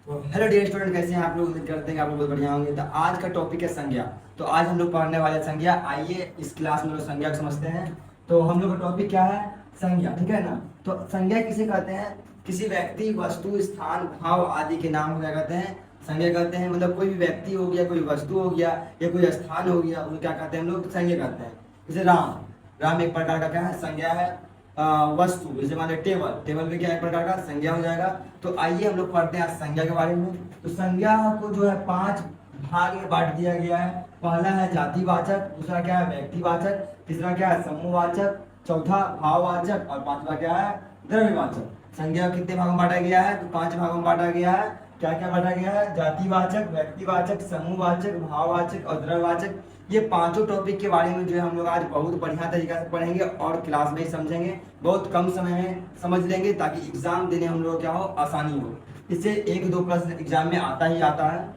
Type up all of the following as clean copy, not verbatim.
तो hello dear student, कैसे हैं आप लोग। उम्मीद करते हैं कि आप लोग बहुत बढ़िया होंगे। तो आज का टॉपिक है संज्ञा। तो आज हम लोग पढ़ने वाले हैं संज्ञा। आइए इस क्लास में लोग संज्ञा को समझते हैं। तो हम लोग का टॉपिक क्या है? संज्ञा, ठीक है ना। तो संज्ञा किसे कहते हैं? किसी व्यक्ति, वस्तु, स्थान, भाव आदि के नाम को क्या कहते हैं? संज्ञा कहते हैं। मतलब कोई भी व्यक्ति हो गया, कोई वस्तु हो गया या कोई स्थान हो गया, उनको क्या कहते हैं हम लोग? संज्ञा कहते हैं। जैसे राम, राम एक प्रकार का क्या है? संज्ञा है। वस्तु जैसे मान लो टेबल, टेबल भी क्या एक प्रकार का संज्ञा हो जाएगा। तो आइए हम लोग पढ़ते हैं आज संज्ञा के बारे में। तो संज्ञा को जो है 5 भाग में बांट दिया गया है। पहला है जातिवाचक, दूसरा क्या है व्यक्तिवाचक, तीसरा क्या है समूहवाचक, चौथा भाववाचक और पांचवा क्या है द्रव्यवाचक। संज्ञा कितने भागों में बांटा गया है? तो 5 भागों में बांटा गया है। क्या क्या बांटा गया है? जातिवाचक, व्यक्तिवाचक, समूहवाचक, भाववाचक और द्रव्यवाचक। ये पांचों टॉपिक के बारे में जो है हम लोग आज बहुत बढ़िया तरीके से पढ़ेंगे और क्लास में ही समझेंगे। बहुत कम समय में समझ लेंगे ताकि एग्जाम देने हम लोग क्या हो, आसानी हो। इससे 1-2 प्रश्न एग्जाम में आता ही आता है।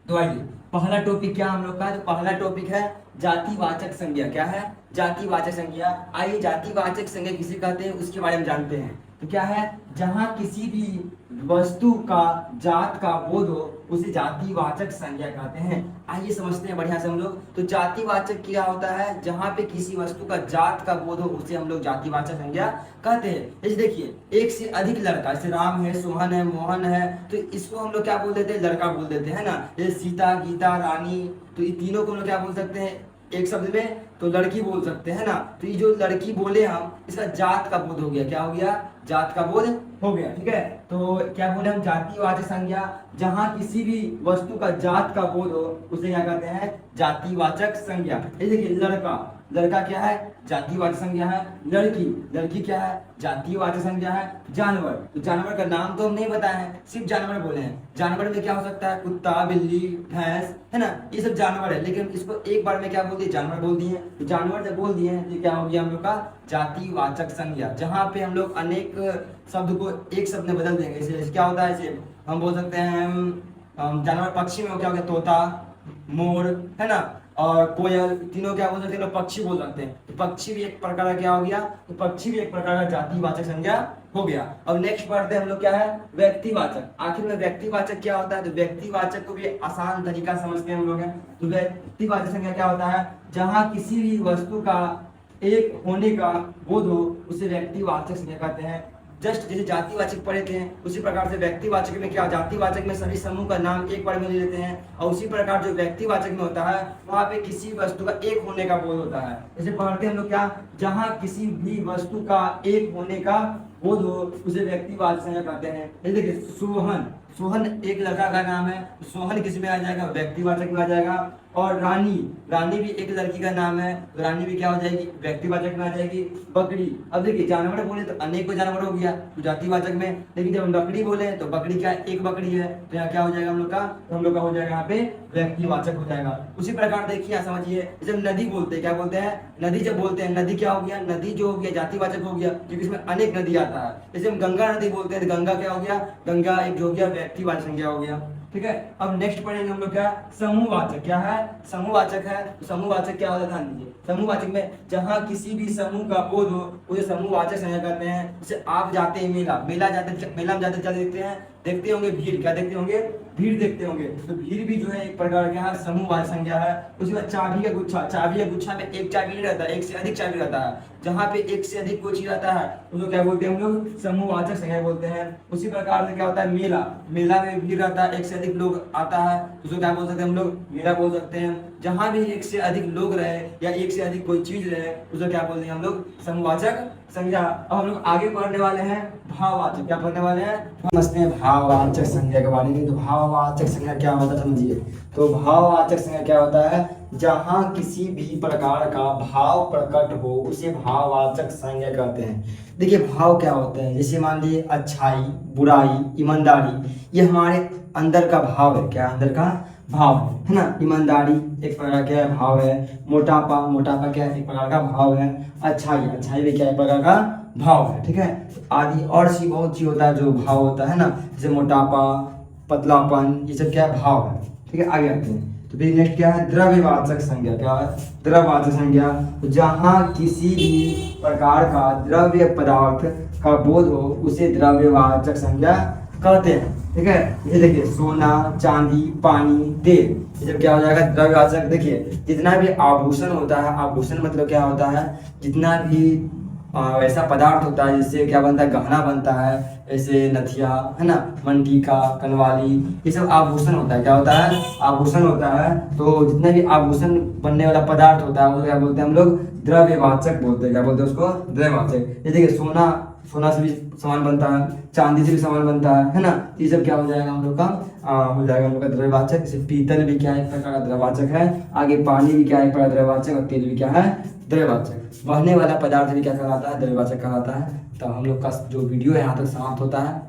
तो आइए पहला टॉपिक क्या हम लोग का? तो पहला टॉपिक है जातिवाचक संज्ञा। क्या है? जातिवाचक संज्ञा। आइए जातिवाचक संज्ञा किसे कहते हैं उसके बारे में जानते हैं। तो क्या है? जहां किसी भी वस्तु का जात का बोध हो उसे जातिवाचक संज्ञा कहते हैं। आइए समझते हैं बढ़िया से हम लोग। तो जातिवाचक क्या होता है? जहां पे किसी वस्तु का जात का बोध हो उसे हम लोग जातिवाचक संज्ञा कहते हैं। जैसे देखिए, एक से अधिक लड़का, जैसे राम है, सोहन है, मोहन है, तो इसको हम लोग क्या बोल देते हैं? लड़का बोल देते हैं ना। जैसे सीता, गीता, रानी, तो ये तीनों को हम लोग क्या बोल सकते हैं एक शब्द में? तो लड़की बोल सकते हैं ना। तो ये जो लड़की बोले हम, इसका जात का बोध हो गया। क्या हो गया? जात का बोध हो गया, ठीक है। तो क्या बोले हम? जातिवाचक संज्ञा। जहां किसी भी वस्तु का जात का बोध हो उसे क्या कहते हैं? जातिवाचक संज्ञा। ये देखिए, लड़का, लड़का क्या है? जातिवाचक संज्ञा है। लड़की, लड़की क्या है? जातिवाचक संज्ञा है। जानवर, तो जानवर का नाम तो हम नहीं बताए हैं, सिर्फ जानवर बोले हैं। जानवर में क्या हो सकता है? कुत्ता, बिल्ली, भैंस, है ना, ये सब जानवर है। लेकिन इसको एक बार में क्या बोल दिए? जानवर बोल दिए। तो जानवर जब बोल दिए हैं तो क्या हो गया हम लोग का? जातिवाचक संज्ञा। जहां पे हम लोग अनेक शब्द को एक शब्द में बदल देंगे। जैसे क्या होता है? जैसे हम बोल सकते हैं जानवर, पक्षी में क्या हो गया? तोता, मोर, है ना, और कोयल, तीनों क्या बोल सकते हैं? लोग पक्षी बोल सकते हैं। तो पक्षी भी एक प्रकार का क्या हो गया? तो पक्षी भी एक प्रकार का जातिवाचक संज्ञा हो गया। अब नेक्स्ट पढ़ते हैं हम लोग क्या है? व्यक्तिवाचक। आखिर में व्यक्तिवाचक क्या होता है? तो व्यक्तिवाचक को भी आसान तरीका समझते हैं हम लोग हैं। तो व्यक्तिवाचक संज्ञा क्या होता है? जहां किसी भी वस्तु का एक होने का बोध हो उसे व्यक्तिवाचक संज्ञा कहते हैं। जस्ट जैसे जातिवाचक पढ़े थे उसी प्रकार से व्यक्तिवाचक में क्या? जातिवाचक में सभी समूह का नाम एक बार में ले लेते हैं, और उसी प्रकार जो व्यक्तिवाचक में होता है वहां पे किसी वस्तु का एक होने का बोध होता है। जैसे पढ़ते हैं हम लोग क्या? जहां किसी भी वस्तु का एक होने का बोध हो उसे व्यक्तिवाचक संज्ञा कहते हैं। जैसे देखिए, सोहन, सोहन एक लड़का का नाम है, तो सोहन किस में आ जाएगा? व्यक्तिवाचक में आ जाएगा। और रानी, रानी भी एक लड़की का नाम है, तो रानी भी क्या हो जाएगी? व्यक्तिवाचक में आ जाएगी। बकरी, अब देखिए जानवर बोले तो अनेकों जानवर हो गया तो जातिवाचक में, लेकिन जब हम बकरी बोले तो बकरी क्या? एक बकरी है, तो यहाँ क्या हो जाएगा हम लोग का? तो हम लोग का हो जाएगा यहाँ पे व्यक्तिवाचक हो जाएगा। उसी प्रकार देखिए, समझिए, जब नदी बोलते हैं क्या बोलते हैं? नदी जब बोलते हैं, नदी क्या हो गया? नदी जो हो गया जातिवाचक हो गया क्योंकि इसमें अनेक नदी आता है। जैसे हम गंगा नदी बोलते हैं तो गंगा क्या हो गया? गंगा एक जो हो गया व्यक्तिवाचक संज्ञा हो गया, ठीक है। अब नेक्स्ट पढ़ेंगे हम लोग क्या? समूहवाचक। क्या है? समूहवाचक है। तो समूहवाचक क्या होता है? ध्यान दीजिए, समूहवाचक में जहां किसी भी समूह का बोध हो उसे समूहवाचक संज्ञा कहते हैं। जैसे आप जाते हैं मेला, मेला जाते, मेला में जाते क्या देखते हैं? देखते होंगे भीड़। क्या देखते होंगे? भीड़ देखते होंगे। तो भीड़ भी जो है एक प्रकार का समूहवाचक संज्ञा है। उसके बाद चाबी का गुच्छा, चाबी का गुच्छा में एक चाबी नहीं रहता, एक से अधिक चाबी रहता है। जहाँ पे एक से अधिक कोई चीज रहता है उसको क्या बोलते हैं हम लोग? समूहवाचक संज्ञा बोलते हैं। उसी प्रकार से क्या होता है? मेला, मेला में भीड़ रहता है, एक से अधिक लोग आता है, उसको क्या बोल सकते हैं हम लोग? मेला बोल सकते हैं। जहां भी एक से अधिक लोग रहे या एक से अधिक कोई चीज रहे उसको क्या बोलते हैं हम लोग? समूहवाचक संज्ञा। अब हम लोग आगे पढ़ने वाले हैं भाववाचक। क्या पढ़ने वाले हैं? समझते हैं भाववाचक संज्ञा के बारे में। तो भाववाचक संज्ञा क्या होता है समझिए। तो भाववाचक संज्ञा क्या होता है? जहां किसी भी प्रकार का भाव प्रकट हो उसे भाववाचक संज्ञा कहते हैं। देखिए, भाव क्या होते हैं? जैसे मान लीजिए अच्छाई, बुराई, ईमानदारी, ये हमारे अंदर का भाव है। क्या? अंदर का भाव है ना। ईमानदारी एक प्रकार का भाव है। मोटापा, मोटापा क्या है? एक प्रकार का भाव है। अच्छाई, अच्छाई भी क्या एक प्रकार का भाव है, ठीक है। आदि और सी बहुत चीज होता है जो भाव होता है ना, जैसे मोटापा, पतलापन, ये सब क्या है? भाव है, ठीक है। आगे आते हैं। तो फिर नेक्स्ट क्या है? द्रव्यवाचक संज्ञा। क्या है? द्रव्यवाचक संज्ञा। तो जहां किसी भी प्रकार का द्रव्य पदार्थ का बोध हो उसे द्रव्यवाचक संज्ञा कहते हैं। ठीक है। ये देखिए सोना, चांदी, पानी, तेल, ये जब क्या हो जाएगा द्रव्यवाचक। देखिए जितना भी आभूषण होता है, आभूषण मतलब क्या होता है, जितना भी ऐसा पदार्थ होता है जिससे क्या बनता है, गहना बनता है, ऐसे नथिया है ना, मनटीका, कनवाली, ये सब आभूषण होता है। क्या होता है, आभूषण होता है। तो जितना भी आभूषण बनने वाला पदार्थ होता है वो क्या बोलते हैं हम लोग, द्रव्यवाचक बोलते हैं। क्या बोलते हैं उसको, द्रव्यवाचक। ये देखिए सोना, सोना से भी सामान बनता है, चांदी से भी सामान बनता है ना। ये सब क्या हो जाएगा हम लोग का, हो जाएगा हम लोग का द्रव्यवाचक। जैसे पीतल भी क्या है, एक प्रकार का द्रव्यवाचक है। आगे पानी भी क्या है, एक प्रकार का द्रव्यवाचक, और तेल भी क्या है, द्रव्यवाचक। बहने वाला पदार्थ भी क्या कहलाता है, द्रव्यवाचक कहलाता है। तो हम लोग का जो वीडियो है यहाँ तक समाप्त होता है।